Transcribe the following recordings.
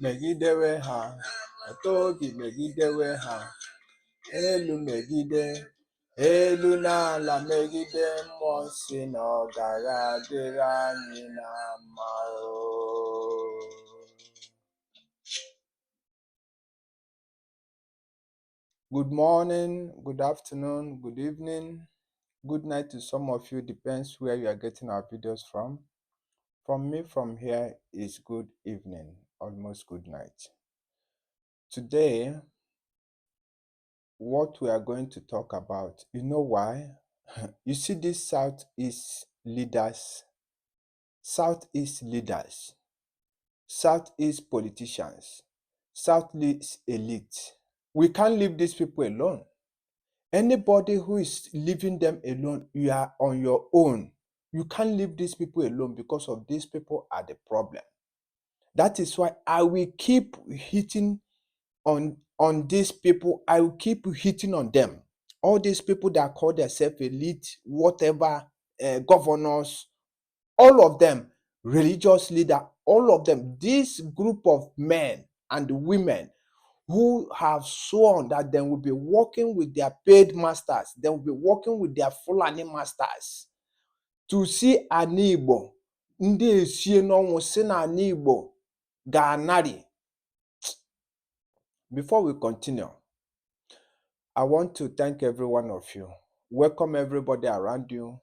Megidewe ha, otogi megidewe ha, elu megide, elu n'ala megide mmụọ si na ọ gaghị adịrị anyị na mma o. Good morning, good afternoon, good evening, good night to some of you, depends where you are getting our videos from. From me, from here is good evening, almost good night. Today, what we are going to talk about, you know why? You see these Southeast leaders, Southeast politicians, Southeast elite. We can't leave these people alone. Anybody who is leaving them alone, you are on your own. You can't leave these people alone because of these people are the problem. That is why I will keep hitting on these people. I will keep hitting on them. All these people that call themselves elite, whatever, governors, all of them, religious leader, all of them, this group of men and women who have sworn that they will be working with their paid masters, they will be working with their Fulani masters to see an Igbo, ndị esie n'ọnwụ si na an Igbo ga-anarị. Before we continue, I want to thank every one of you. Welcome everybody around you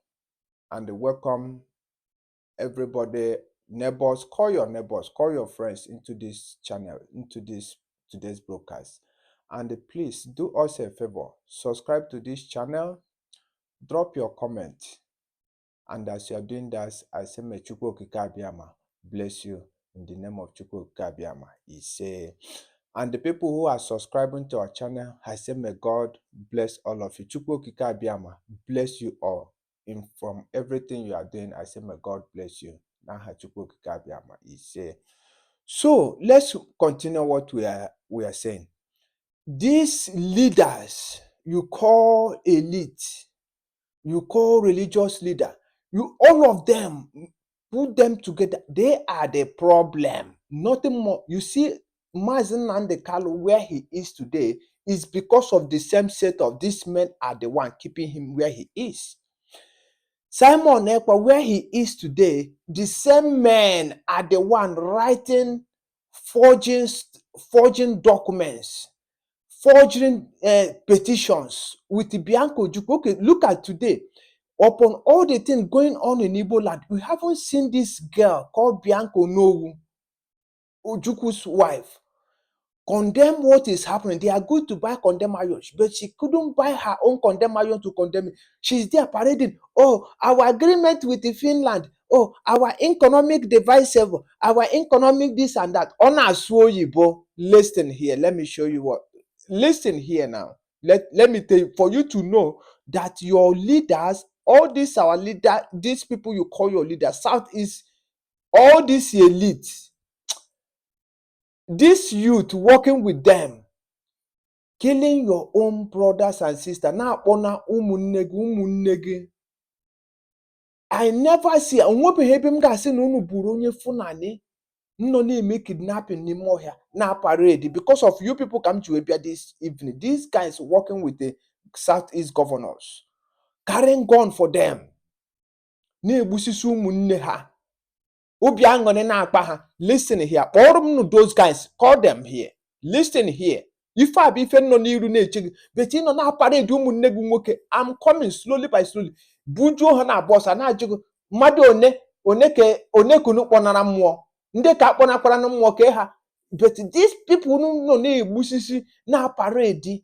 and welcome everybody, neighbors, call your friends into this channel, into today's broadcast. And please do us a favor, subscribe to this channel, drop your comment. And as you are doing that, I say, may Chukwu Okike Abịama bless you in the name of Chukwu Okike Abịama. He say, and the people who are subscribing to our channel, I say, may God bless all of you. Chukwu Okike Abịama bless you all. From everything you are doing, I say, may God bless you. He say. So let's continue what we are saying. These leaders you call elite, you call religious leader, you all of them put them together. They are the problem. Nothing more. You see, Mazi Nnamdi where he is today is because of the same set of these men are the one keeping him where he is. Simon Ekpa, where he is today, the same men are the one writing, forging documents, forging petitions with Bianco Ojukwu. Okay, look at today. Upon all the things going on in Igbo land, we haven't seen this girl called Bianco Ojukwu's wife condemn what is happening. They are good to buy condemn iron, but she couldn't buy her own condemn iron to condemn it. She's there parading. Oh, our agreement with the Finland. Oh, our economic device, our economic this and that. Ona Suoyibo. Listen here. Let me show you what. Listen here now. Let me tell you, for you to know that your leaders, all these our leader, these people you call your leaders, Southeast, all these elites, this youth working with them, killing your own brothers and sisters. Now, I never see. No need kidnapping ni more here. Now parade because of you people come to Abia this evening. These guys working with the Southeast governors, carrying gun for them. Listen here. All those guys, call them here. Listen here. If I be no need but you know now parade I'm coming slowly by slowly. Bujo hana boss and I jigo Madone onekunu ponara mo. Ndeka pona kwara no ha. But these people no need busisi na parade.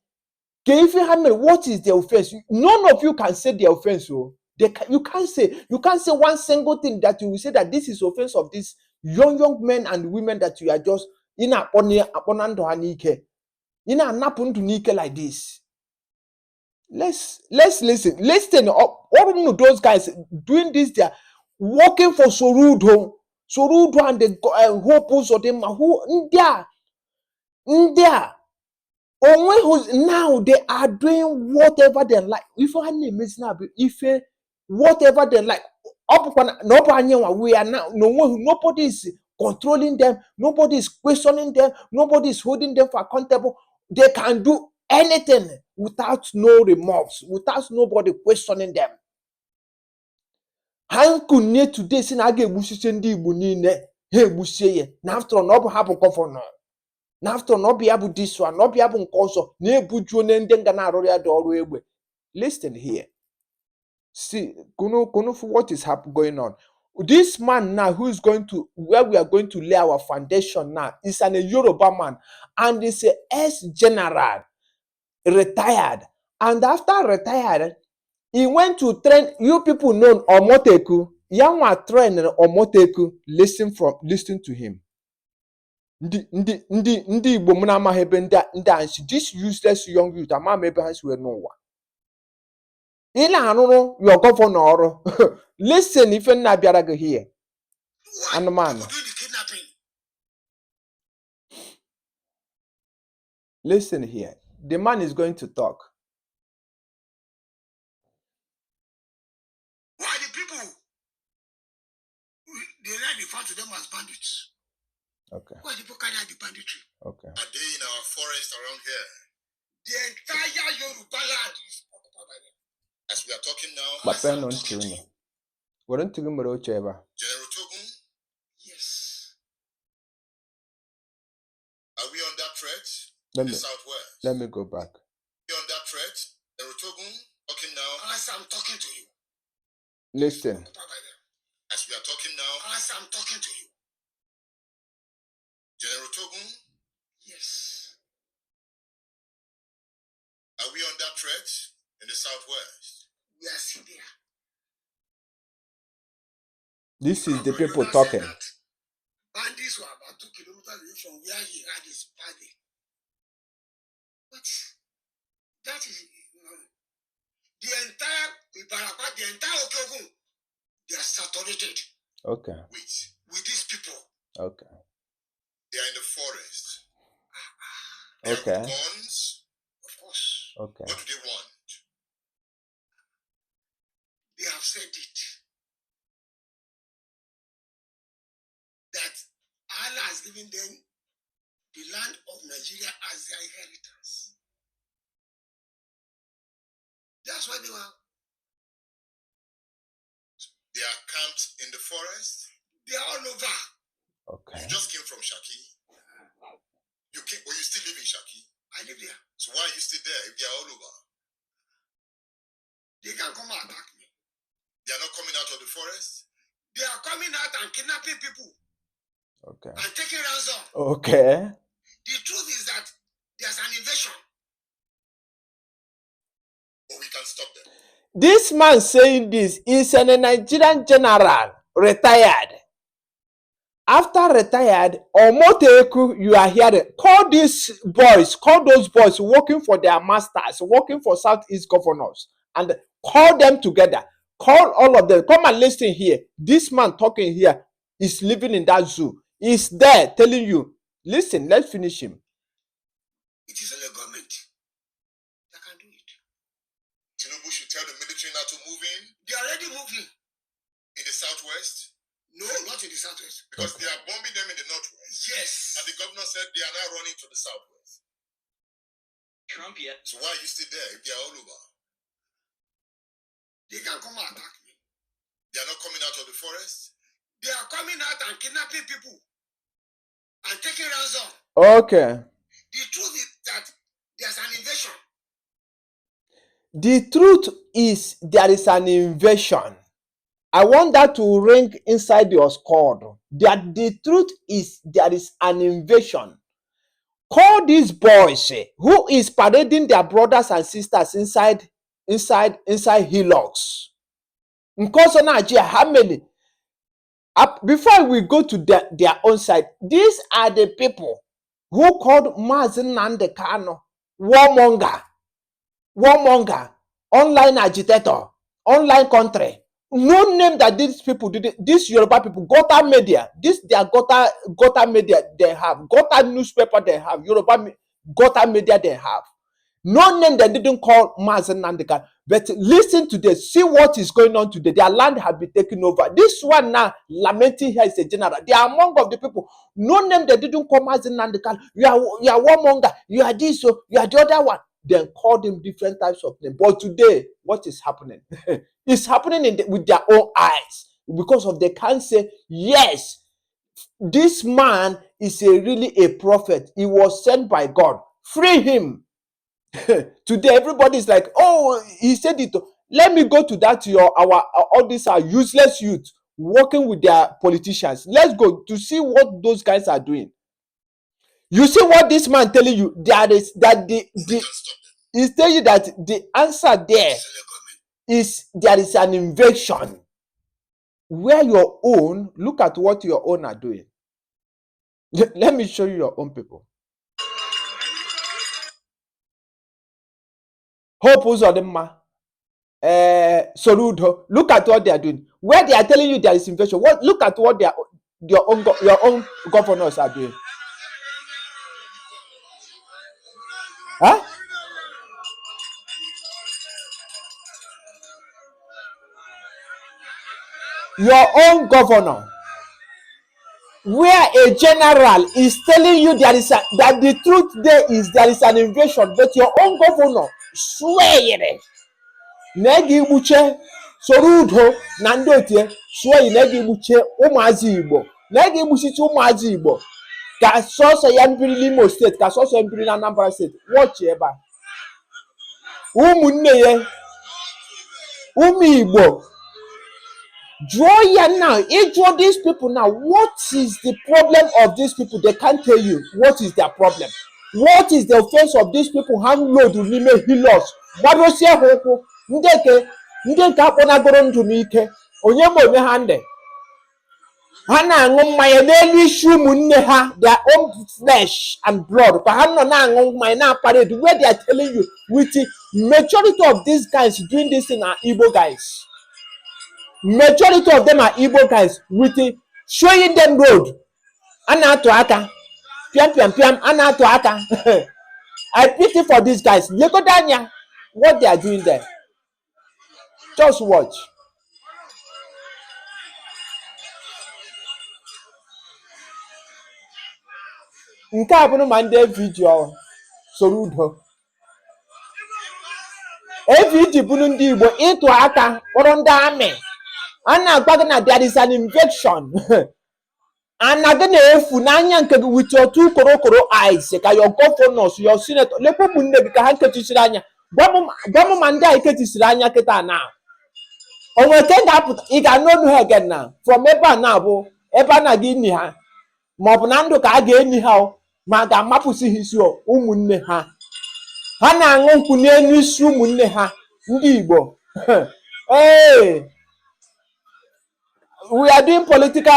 What is the offense? None of you can say the offense. Oh. You can't say one single thing that you will say that this is offense of these young men and women that you are just in a nike like this. Let's listen. Listen up. All of those guys doing this, they are working for Sorudo and the hopes of them who India. Now they are doing whatever they like. If I name is now, if whatever they like, we are now nobody is controlling them, nobody is questioning them, nobody is holding them for accountable. They can do anything without no remorse, without nobody questioning them. How could need today sin age busisi ndị Igbo niile ha egbusie ye na after na ọ bụ ha bụ gọvanọ. Now, after not be able this one, not be able to also listen here. See, Kunu for what is going on. This man now who is going to where we are going to lay our foundation now is a Yoruba man and is a ex-general, retired. And after retired, he went to train. You people know Omoteku. Young train Omoteku. Listen to him. Ndị Igbo m na-amaghị ebe ndị anshi this useless young youth ama ebe ha si wee n'ụwa ị na-arụrụ your governor ọrụ. Listen ife nna bịara gị here anụmanụ. Listen here, the man is going to talk. Why the people they refer to them as bandits? Okay. Why people carry out the banditry? Okay. Are they in our forest around here? The entire Yoruba land is occupied by them. As we are talking now, but General Togun? Yes. Are we under threat in the southwest? Let me go back. Are we under threat? General Togun, talking now. As I'm talking to you. Listen. As we are talking now. As I'm talking to you. General Togun? Yes. Are we under threat in the southwest? We are still there. This is the people talking. Bandits were about 2 kilometers away from where he had his party. But that is the entire Okogun, they are saturated. Okay. With these people. Okay. They are in the forest. Okay. They have guns. Of course. Okay. What do they want? They have said it. That Allah has given them the land of Nigeria as their inheritance. That's why they were. They are camped in the forest. They are all over. Okay. You just came from Shaki. You still live in Shaki? I live there. So why are you still there if they are all over? They can come and attack me. They are not coming out of the forest? They are coming out and kidnapping people. Okay. And taking ransom. Okay. The truth is that there's an invasion. But we can stop them. This man saying this is a Nigerian general, retired. After retired, Omoteku, you are hearing. Call those boys working for their masters, working for Southeast governors, and call them together. Call all of them. Come and listen here. This man talking here is living in that zoo. He's there telling you, listen, let's finish him. It is only government that can do it. Tinubu should tell the military not to move in. They are already moving. In the southwest? No, not in the southwest. Because they are bombing them in the northwest. Yes. And the governor said they are now running to the southwest. Trump yet. So why are you still there if they are all over? They can come and attack me. They are not coming out of the forest. They are coming out and kidnapping people. And taking ransom. Okay. The truth is that there's an invasion. The truth is there is an invasion. I want that to ring inside your skull. That the truth is there is an invasion. Call these boys who is parading their brothers and sisters inside hillocks. How many? Before we go to their own side, these are the people who called Mazi Nnamdi Kanu warmonger, online agitator, online country. No name that these people did. These Yoruba people, Gota media, this their Gota media they have, Gota newspaper they have, Yoruba Gota media they have. No name they didn't call Mazi Nnamdi Kanu. But listen to this, see what is going on today. Their land have been taken over. This one now, lamenting here is a general. They are among of the people. No name they didn't call Mazi Nnamdi Kanu. You are warmonger, you are this, so you are the other one. Then call them different types of names. But today, what is happening? It's happening with their own eyes, because of they can't say, yes, this man is really a prophet. He was sent by God. Free him. Today, everybody is like, oh, he said it. Let me go to that. All these are useless youth working with their politicians. Let's go to see what those guys are doing. You see what this man telling you? He's telling you that the answer there is there is an invasion. Where your own, look at what your own are doing. Let me show you your own people. Hope Uzodema, Sorudo. Look at what they are doing. Where they are telling you there is invasion. Look at what your own governors are doing. Huh? Your own governor, where a general is telling you that the truth there is there is an invasion, but your own governor swear negi buche Sorudo na ndị otie swear negi buche ụmụazị Igbo negi buchichi ụmụazị Igbo ka sọsọ ya mbiri n'Imo steeti ka sọsọ mbiri na Anambra steeti. Watch ebe a ụmụnne ya ụmụ Igbo. Draw ya now. Draw these people now. What is the problem of these people? They can't tell you what is their problem. What is the offense of these people? Hang low to limit healers. What was your hope? Ndeke akpọnagoro ndụ n'ike. Onye ma onye ha nde. Ha na-aṅụ mmanya n'elu isi ụmụnne ha, their own flesh and blood. But ha nọ na-aṅụ mmanya na-aparade where they are telling you with the majority of these guys doing this in are Igbo guys. Majority of them are Igbo guys with the showing them road. Anato aka. Piam piam piam. Anato aka. I pity for these guys. Lego Danya. What they are doing there. Just watch. Nke a bụ na ndị video Sorudo. Eviji bụ ndị Igbo ịtụ aka kpọrọ ndị amị. Ana-agba na there is an invasion. Anaga na-efu n'anya nke gị with your two korokoro eyes ka your governors, your senator, lekwa ụmụnne gị ka ha nkechisiri anya. Gwa m ma ndị a ikechisiri anya kịta na. O nwere ke ga-apụta ị ga-anọnụ ha again na from ebe a na-abụ ebe a na-aga ini ha ma ọ bụ na ndụ ka a ga-enyi ha ma ga-amapụsị ha isi ụmụnne ha. Ha na-aṅụ nkwụ n'elu isi ụmụnne ha ndị Igbo. Hey, we are doing political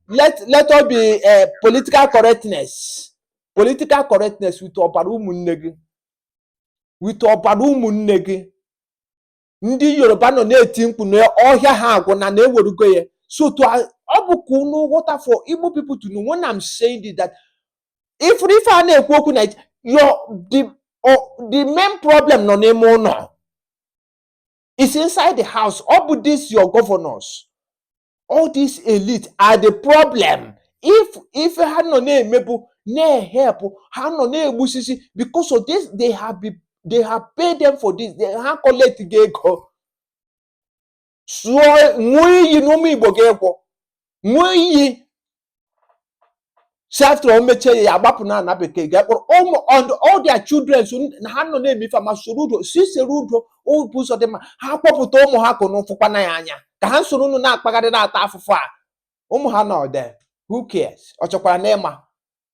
let us be political correctness with ọbara ụmụnne gị, with ọbara ụmụnne gị. Ndị Yoruba nọ na-eti mkpu na ọhịa ha agwụ na na-ewerugo ya. So to ọ bụ ka unu ghọta for Igbo people to know when I'm saying this, that if a na-ekwu okwu na the main problem nọ n'ime ụlọ is inside the house. Ọ bụ this your governors, all these elite are the problem. If ha nọ na-emebu na-help ha nọ na-egbusisi because of this, they have paid them for this. They ha collect ego. So nwe iyi n'ụmụ Igbo ga-ekwo nwe iyi after omeche ya agbapụ na ana bekee ga-ekpọrọ and all their children ha nọ na-emife ma Sorudo si Sorudo ụzọ dị mma ha kpọpụta ụmụ ha kụ n'ụfụkwa na ya anya ka ha soro unu na-akpagharị na-ata afụfụ a ụmụ ha nọ there. Who cares? Ọ chọkwara na ịma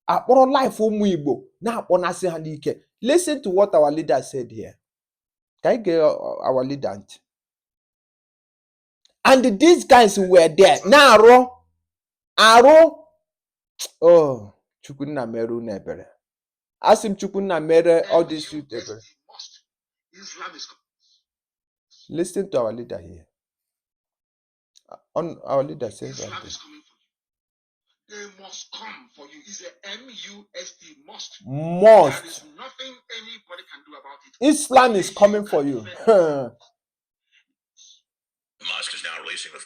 Akpọrọ life ụmụ Igbo na-akpọnasị ha n'ike. Listen to what our leader said here. Can you get our leader? And these guys were there. Na arụ. Oh, Chukwunna meru nebere. Ask him Chukwunna mere all this youth ebere. Listen to our leader here. On our leader says something. They must come for you. It's a M-U-S-T, must. Must. There is nothing anybody can do about it. Islam is coming for you. Musk is now releasing the.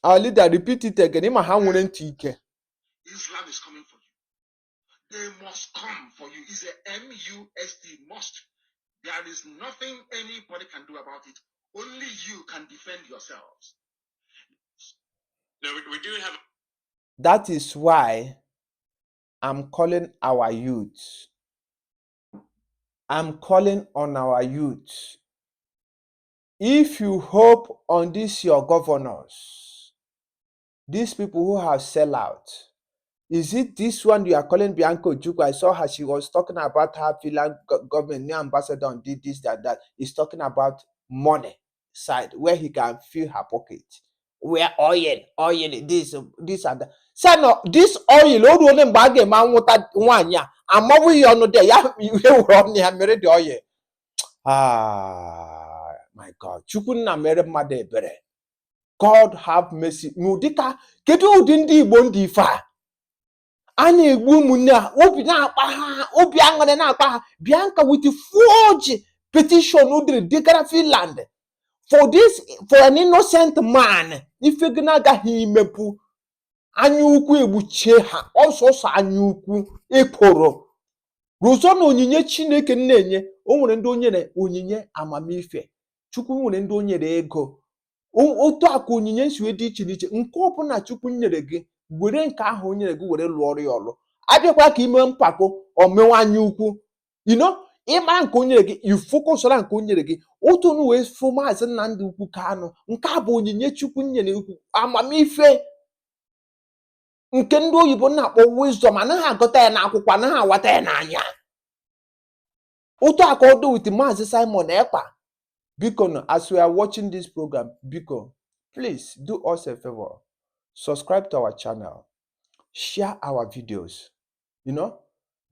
Our leader, repeat it again. Islam is coming for you. They must come for you. It's a M-U-S-T, must. There is nothing anybody can do about it. Only you can defend yourselves. No, we do have. That is why I'm calling our youth. I'm calling on our youth. If you hope on this, your governors, these people who have sell out, is it this one you are calling Bianca Ojukwu? I saw her, she was talking about her Finland government, new ambassador, and did this, that. He's talking about money side, where he can fill her pocket. Where oil, this and that. So no, this oil, Lord willing bag a man with that 1 year. I'm over here on the day. You were on the married oil. Ah, my God. Chukwunna mere mmadụ ebere. God have mercy. N'ụdịka kedu ụdị ndị Igbo ndị ife a? A na-egbu ụmụnne ha, obi na-akpa ha, obi aṅụrị na-akpa ha. Bianca with the forge petition udiri dịgara Finland for this, for an innocent man. Ife gị na-agaghị imepu anya ukwu egbuchie ha, ọsọsọ anya ukwu ekporo. Rozo na onyinye Chineke na-enye, o nwere ndị onyere onyinye amamife. Chukwu nwere ndị onyere ego. Otu aka onyinye nsiwe dị iche iche. Nke ọbụla Chukwu nyere gị, were nke ahụ onyere gị were lụọ ọrụ ya ọlụ. Abịakwa ka ime mpako omewanye ukwu. You know, ịma nke onyere gị, you focus on nke onyere gị. Otu nu wee fụ Mazi Nnamdi ukwu Kanu. Nke a bụ onyinye Chukwu nyere ukwu amamife. Nke ndị oyibo na-akpọ wisdom, anaghị agụta ya n'akwụkwọ, anaghị awata ya n'anya. Otu aka ọdụ with Mazi Simon Ekpa. Biko, as we are watching this program, Biko, please do us a favor. Subscribe to our channel. Share our videos. You know,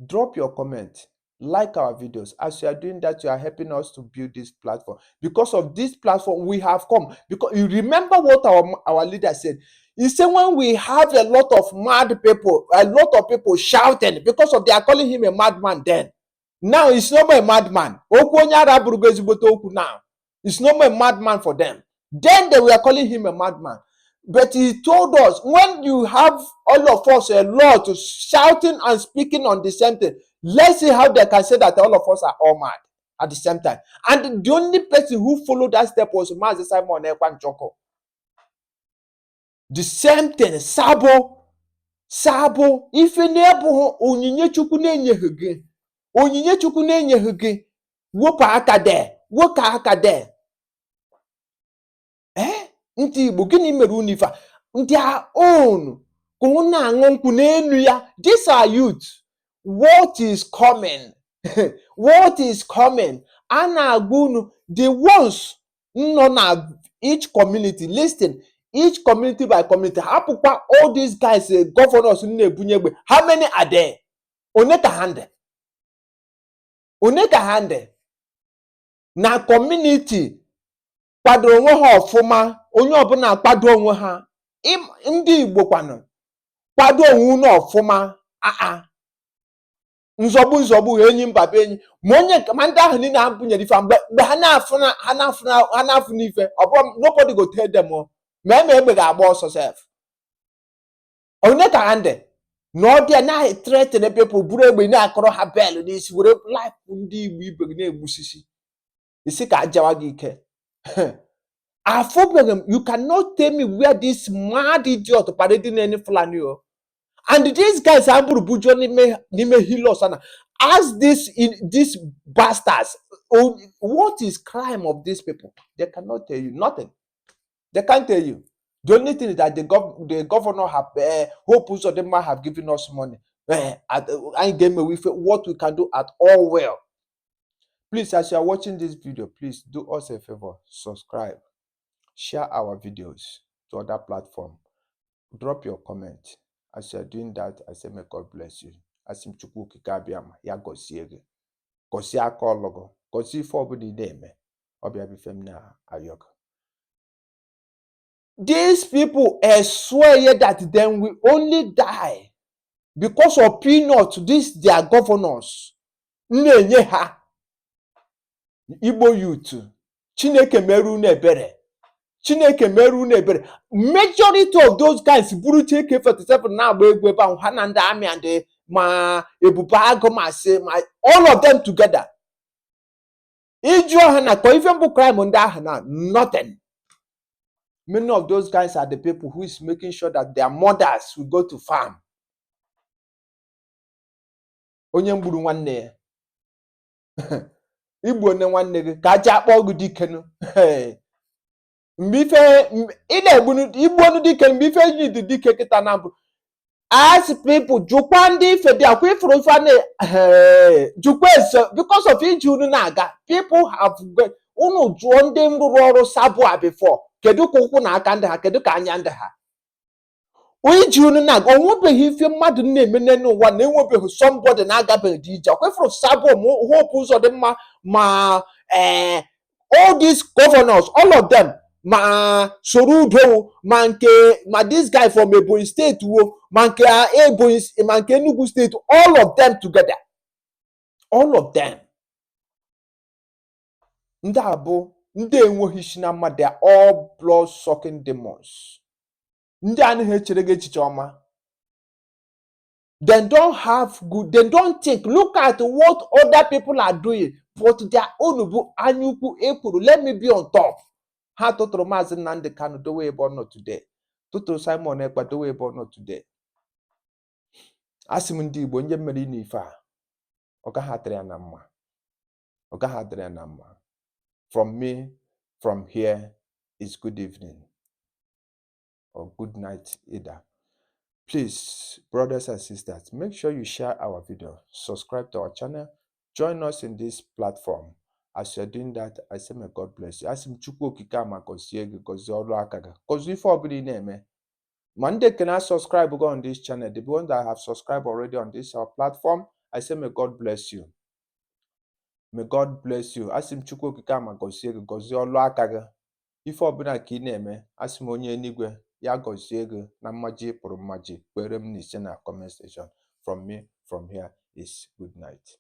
drop your comment. Like our videos. As you are doing that, you are helping us to build this platform. Because of this platform, we have come. Because you remember what our leader said. He said when we have a lot of mad people, a lot of people shouting because of they are calling him a madman then. Now he's no more a madman. Now. It's no more a madman for them. Then they were calling him a madman. But he told us, when you have all of us a lot shouting and speaking on the same thing, let's see how they can say that all of us are all mad at the same time. And the only person who followed that step was Mazi Simon Ekpa Njoko. The same thing, Sabo, if you never onyinye Chukwu na-enyeghị gị, onyinye Chukwu na-enyeghị gị, wepụ aka there, wepụ aka there. Ndị Igbo gịnị mere unu ife a? Ndị a own ka unu na-aṅụ nkwụ n'elu ya. These are youth. What is coming? What is coming? A na-agwa unu the ones nọ na each community. Listen, each community by community. Hapụkwa all these guys, governors na-ebunye egbe. How many are there? One ka hande. One ka hande. Na community kwadoro onwe ha ọfụma, onye ọbụla akwado onwe ha. Ndị Igbo kwanụ kwado onwe unu ọfụma. Nzọgbu enyi mba be enyi. Ma onye ma ndị ahụ niile ha bunyere ife mgbe ha na-afụ n'ife, nobody go tell them ma eme egbe ga-agba ọsọ sef. Onye ka ha ndị na ọ dị na-threaten people buru egbe na-akọrọ ha bel n'isi were life ndị Igbo ibe gị na-egbusisi isi ka ajawa gị ike. You cannot tell me where this mad idiot parading any Fulani. And these guys are bujo nime hilos. Ask these bastards, what is crime of these people? They cannot tell you nothing. They can't tell you. The only thing is that the governor have hope of them have given us money. I game with what we can do at all well. Please, as you are watching this video, please do us a favor, subscribe, share our videos to other platforms, drop your comment. As you are doing that, I say may God bless you. Asim chukwu kikabiam ya gozie gị. Gozie aka ọlụgụ, gozie ife ọbụla ị na-eme. Ọbịa bife m na ayọk. These people swear that then we only die because of peanuts. This their governors. Nye ha. Igbo youth. Chineke meru na ebere. Chineke meru na ebere. Majority of those guys buru AK-47 na agba egwu ebe ahụ ha na ndị army and ma ebuba agụ ma say ma all of them together. Iju ha na ko ife mbụ crime ndị ahụ na nothing. Many of those guys are the people who is making sure that their mothers will go to farm. Onye mgburu nwanne ya. Igbo ne nwanne gị ka aja akpọ gị dikenu. Mgbe ife ị na-egbunu igbonu dike mgbe ife ji dị dike kịta na bụ as people jukwa ndị ife dị akwa ifuru ife na jukwa eso because of iji unu na-aga people have unu jụọ ndị rụrụ ọrụ sabu a before kedu ka ụkwụ na aka ndị ha kedu ka anya ndị ha iji unu na-aga onwebeghị ife mmadụ na-eme n'ụwa na enwebeghị somebody na-agabeghị dị ije akwa ifuru sabu hope ụzọ dị mma ma all these governors all of them ma Sorudo ma this guy from Ebonyi State wo ma nke Enugu State, all of them together, all of them. Ndị abụ ndị enweghị isi na mma, they are all blood sucking demons. Ndị anaghị echere gị echiche ọma. They don't have good, they don't think. Look at what other people are doing, but their own bụ anyukwu ekwuru, let me be on top. Ha tụtụrụ Mazi Nnamdi Kanu dowe ebe ọ nọ today. Tụtụrụ Simon Ekpa dowe ebe ọ nọ today. Asị m ndị Igbo nye mmeri n'ife a. Ọ gaghị adịrị ya na mma. Ọ gaghị adịrị ya na mma. From me, from here, is good evening or good night either. Please, brothers and sisters, make sure you share our video, subscribe to our channel, join us in this platform. As you're doing that, I say may God bless you. As Chukwu okike ama gozie gị, gozie ọrụ aka gị, gozie ife ọbụla ị na-eme. Ma ndị can subscribe go on this channel, the ones that have subscribed already on this our platform, I say may God bless you. May God bless you. As Chukwu okike ama gozie gị, gozie ọrụ aka gị. Ife ọbụla ka ị na-eme, asị m onye eluigwe ya gozie gị na mmaji pụrụ mmaji. Kwere m n'ise na comment section. From me, from here is good night.